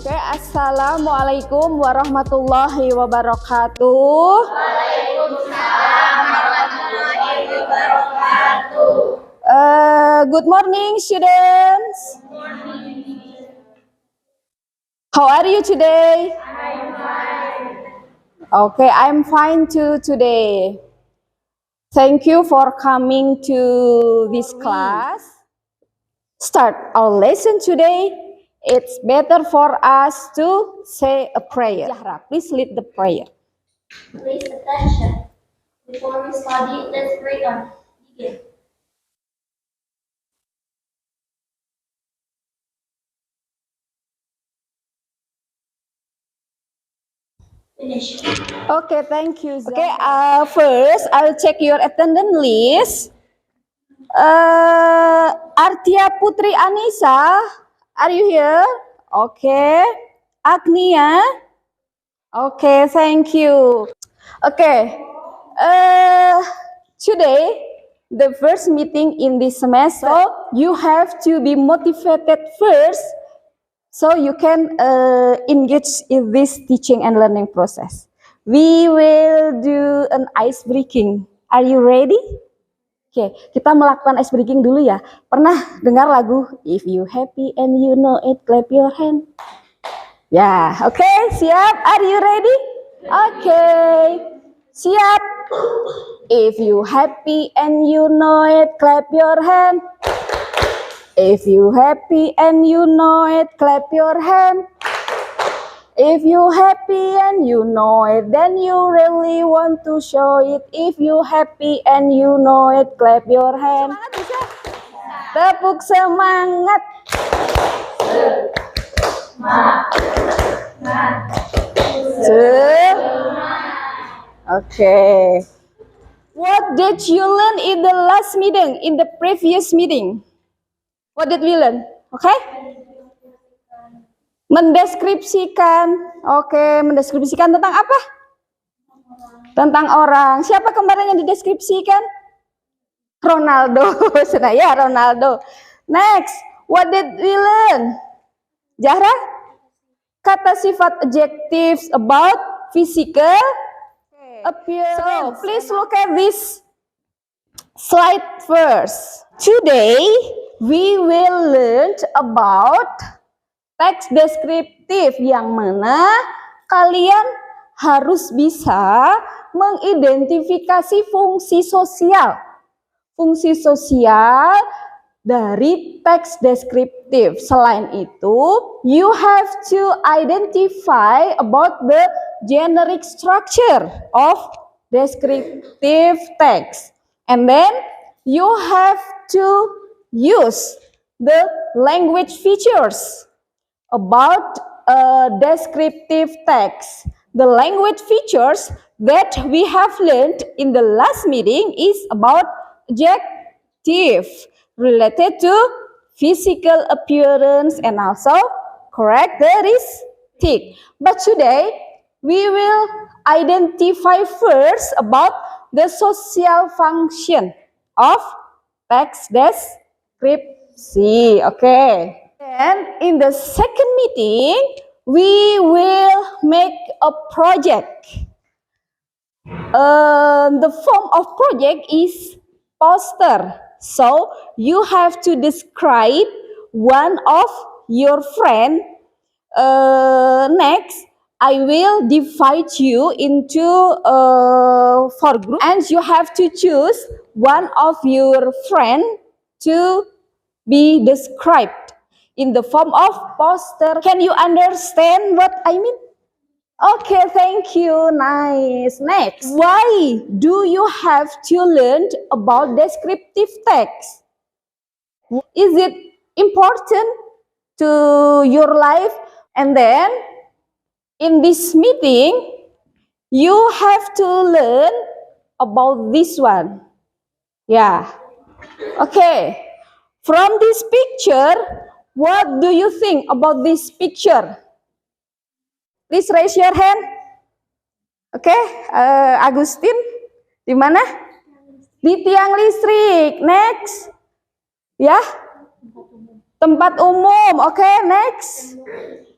Oke, assalamualaikum warahmatullahi wabarakatuh. Waalaikumsalam warahmatullahi wabarakatuh. Good morning, students. How are you today? I'm fine. Okay, I'm fine too today. Thank you for coming to this class. Start our lesson today. It's better for us to say a prayer. Zahra, please lead the prayer. Please attention. Before we study, let's pray on. Begin. Finish. Okay, thank you. Okay, first I'll check your attendance list. Artia Putri Anissa, are you here? Okay. Agnia. Okay, thank you. Okay. Today, the first meeting in this semester, so you have to be motivated first, so you can engage in this teaching and learning process. We will do an ice breaking. Are you ready? Oke, kita melakukan ice breaking dulu ya. Pernah dengar lagu If You Happy and You Know It, Clap Your Hand? Ya, oke, siap? Are you ready? Oke, siap. If you happy and you know it, clap your hand. If you happy and you know it, clap your hand. If you happy and you know it, then you really want to show it. If you happy and you know it, clap your hand. Semangat bisa? Tepuk semangat. Okay. What did you learn in the last meeting, in the previous meeting? What did we learn? Okay? Mendeskripsikan. Oke, mendeskripsikan tentang apa? Tentang orang. Siapa kemarin yang dideskripsikan? Ronaldo. Ya, Ronaldo. Next, what did we learn? Zahra? Kata sifat adjectives about physical appearance. So, please look at this slide first. Today, we will learn about teks deskriptif yang mana kalian harus bisa mengidentifikasi fungsi sosial. Fungsi sosial dari teks deskriptif. Selain itu, you have to identify about the generic structure of descriptive text. And then you have to use the language features about descriptive text. The language features that we have learned in the last meeting is about adjective related to physical appearance and also characteristic. But today we will identify first about the social function of text description. Okay. And in the second meeting, we will make a project. The form of project is poster. So you have to describe one of your friend. Next, I will divide you into 4 groups, and you have to choose one of your friend to be described in the form of poster. Can you understand what I mean? Okay, thank you. Nice. Next, why do you have to learn about descriptive text? Is it important to your life? And then, in this meeting, you have to learn about this one. Yeah. Okay. From this picture, what do you think about this picture? Please raise your hand. Oke, Agustin, di mana? Di tiang listrik. Next, ya, Tempat umum. Oke, next.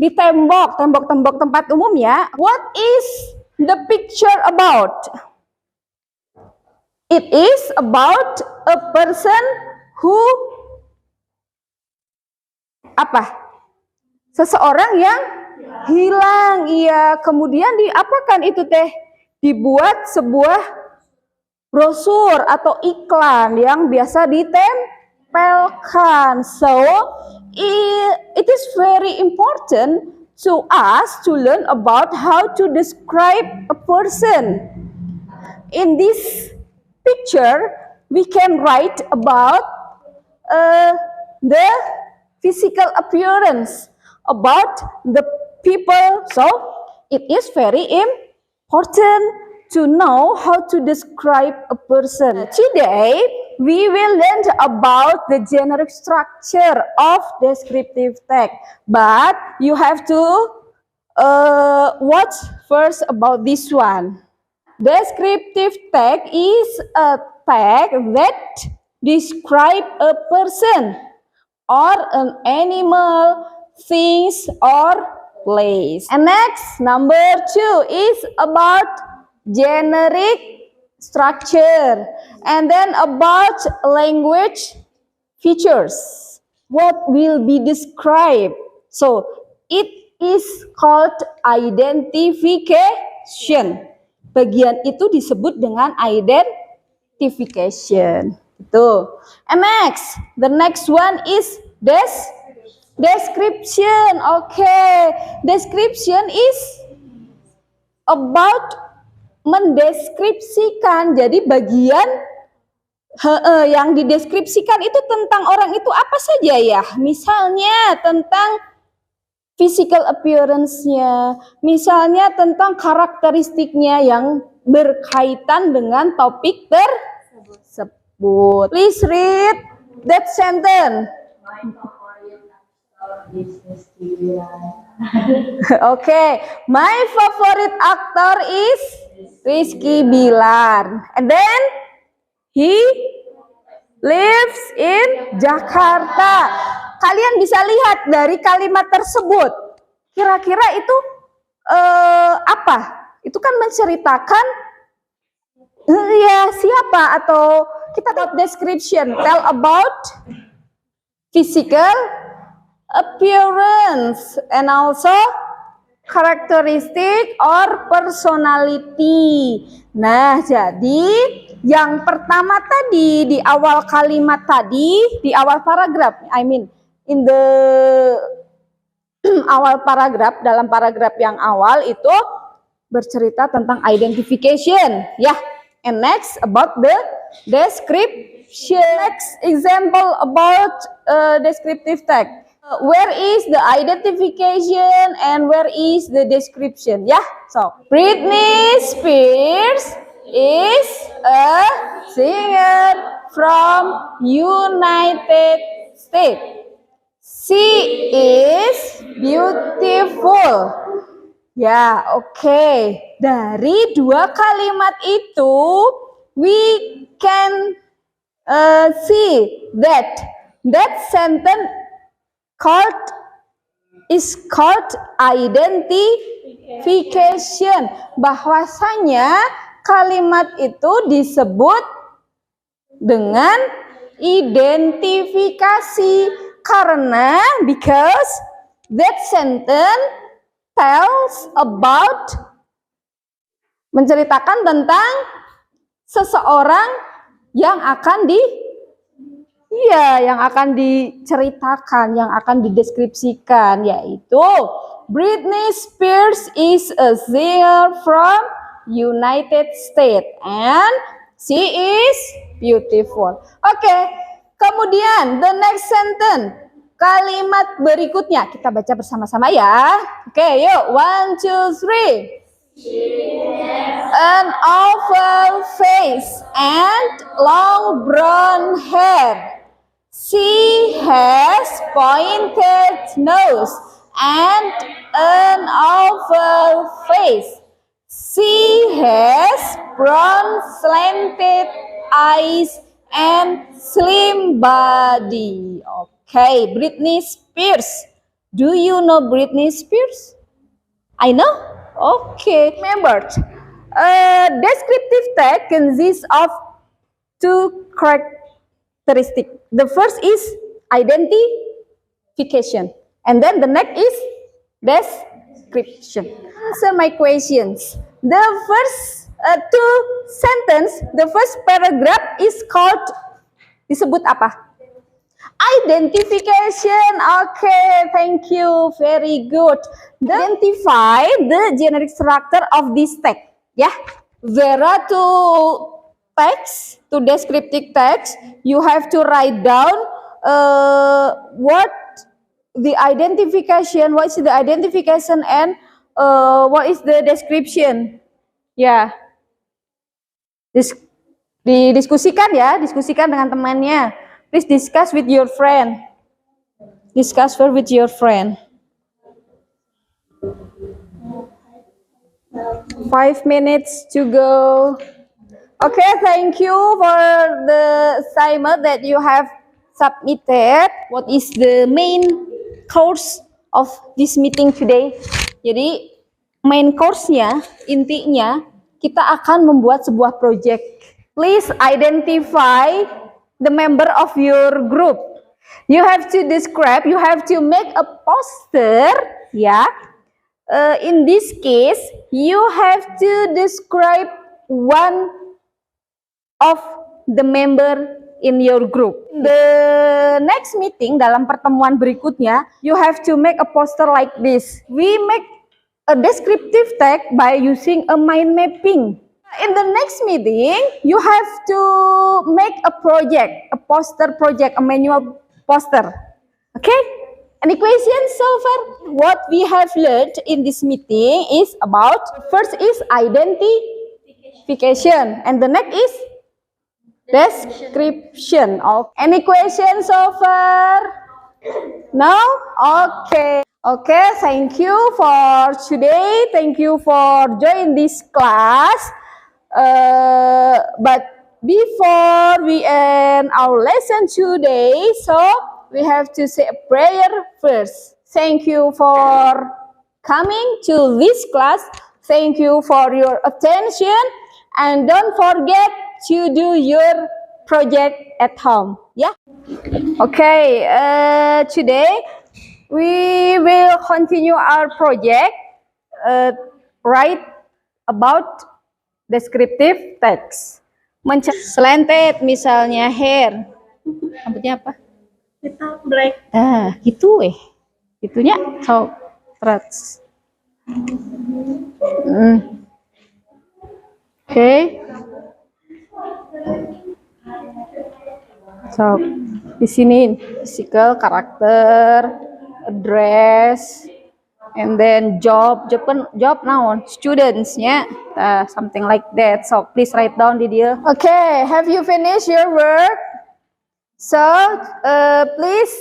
Di tembok tempat umum ya. What is the picture about? It is about a person who apa? Seseorang yang hilang. Iya, kemudian diapakan itu teh? Dibuat sebuah brosur atau iklan yang biasa ditempelkan. So, it is very important to us to learn about how to describe a person. In this picture, we can write about the physical appearance, about the people. So, it is very important to know how to describe a person. Today, we will learn about the generic structure of descriptive text. But you have to watch first about this one. Descriptive text is a text that describe a person or an animal, things, or place. And next, number 2 is about generic structure, and then about language features. What will be described? So, it is called identification. Bagian itu disebut dengan identification. Itu. And next, the next one is description. Okay, description is about mendeskripsikan. Jadi bagian yang dideskripsikan itu tentang orang itu apa saja ya? Misalnya tentang physical appearance-nya, misalnya tentang karakteristiknya yang berkaitan dengan topik tersebut. Please read that sentence. Okay, my favorite actor is Rizky Bilar, and then he lives in Jakarta. Kalian bisa lihat dari kalimat tersebut, kira-kira itu apa? Itu kan menceritakan ya siapa, atau kita lihat description, tell about physical appearance and also characteristic or personality. Nah, jadi yang pertama tadi di awal kalimat tadi, di awal paragraf, I mean in the awal paragraf, dalam paragraf yang awal itu bercerita tentang identification, ya. And next about the description. Next example about descriptive text. Where is the identification and where is the description? Yeah, so Britney Spears is a singer from United States. She is beautiful. Ya, oke. Dari dua kalimat itu, we can see that sentence is called identification. Bahwasanya kalimat itu disebut dengan identifikasi karena because that sentence tells about, menceritakan tentang seseorang yang akan diceritakan, yang akan dideskripsikan, yaitu Britney Spears is a singer from United States and she is beautiful. Oke, kemudian the next sentence, kalimat berikutnya kita baca bersama-sama ya. Oke, yuk, 1, 2, 3. An oval face and long brown hair. She has pointed nose and an oval face. She has brown slanted eyes and slim body. Okay, Britney Spears. Do you know Britney Spears? I know. Okay, remembered. Descriptive tag consists of two characteristics. The first is identification, and then the next is description. Answer my questions. The first two sentence, the first paragraph is called, disebut apa? Identification. Okay, thank you. Very good. Identify the generic structure of this text. Yeah, there are two text, two descriptive text. You have to write down what the identification, what is the identification, and what is the description. Ya, didiskusikan ya, diskusikan dengan temannya. Please discuss with your friend. Discuss with your friend. 5 minutes to go. Okay, thank you for the assignment that you have submitted. What is the main course of this meeting today? Jadi, main course-nya, intinya, kita akan membuat sebuah project. Please identify the member of your group. You have to describe, you have to make a poster, ya. In this case, you have to describe one of the member in your group. The next meeting, dalam pertemuan berikutnya, you have to make a poster like this. We make a descriptive tag by using a mind mapping. In the next meeting, you have to make a project, a poster project, a manual poster. Okay? Any questions so far? What we have learned in this meeting is about, first is identification, and the next is description. Any questions so far? No? Okay. Okay, thank you for today. Thank you for joining this class. But before we end our lesson today, so we have to say a prayer first. Thank you for coming to this class. Thank you for your attention. And don't forget to do your project at home. Yeah? Okay, today we will continue our project. Write about descriptive text. Selentet misalnya hair. Rambutnya apa? Kita break. Gitu Itunya so threads. Okay. So di sini physical, karakter, address, and then job noun, students-nya, something like that. So please write down di dia. Okay, have you finished your work? So please,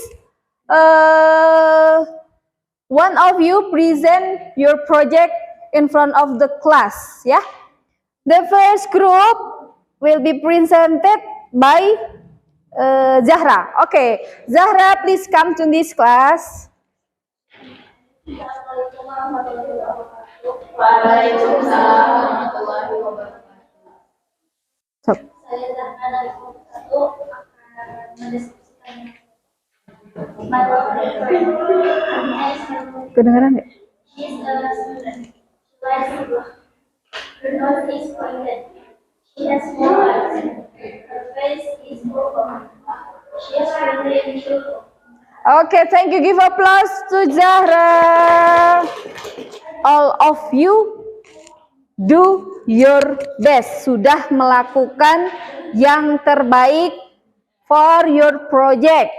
one of you present your project in front of the class. Yeah, the first group will be presented by Zahra. Okay, Zahra, please come to this class. Waalaikumsalam warahmatullahi wabarakatuh. Saya Zahra dari kelompok 1 akan mendeskripsikan my friend. Kedengeran nggak? She's a student. She likes to draw. Her nose is pointed. She has small eyes. Her face is open. She is friendly and cheerful. Okay, thank you. Give applause to Zahra. All of you do your best. Sudah melakukan yang terbaik for your project.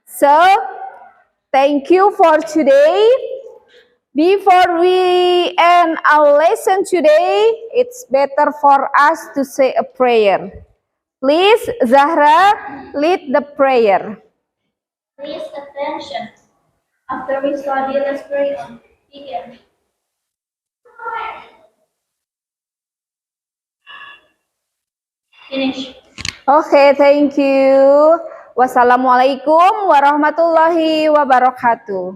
So, thank you for today. Before we end our lesson today, it's better for us to say a prayer. Please, Zahra, lead the prayer. Please attention. After we study, let's pray on. Begin. Finish. Okay, thank you. Wassalamualaikum warahmatullahi wabarakatuh.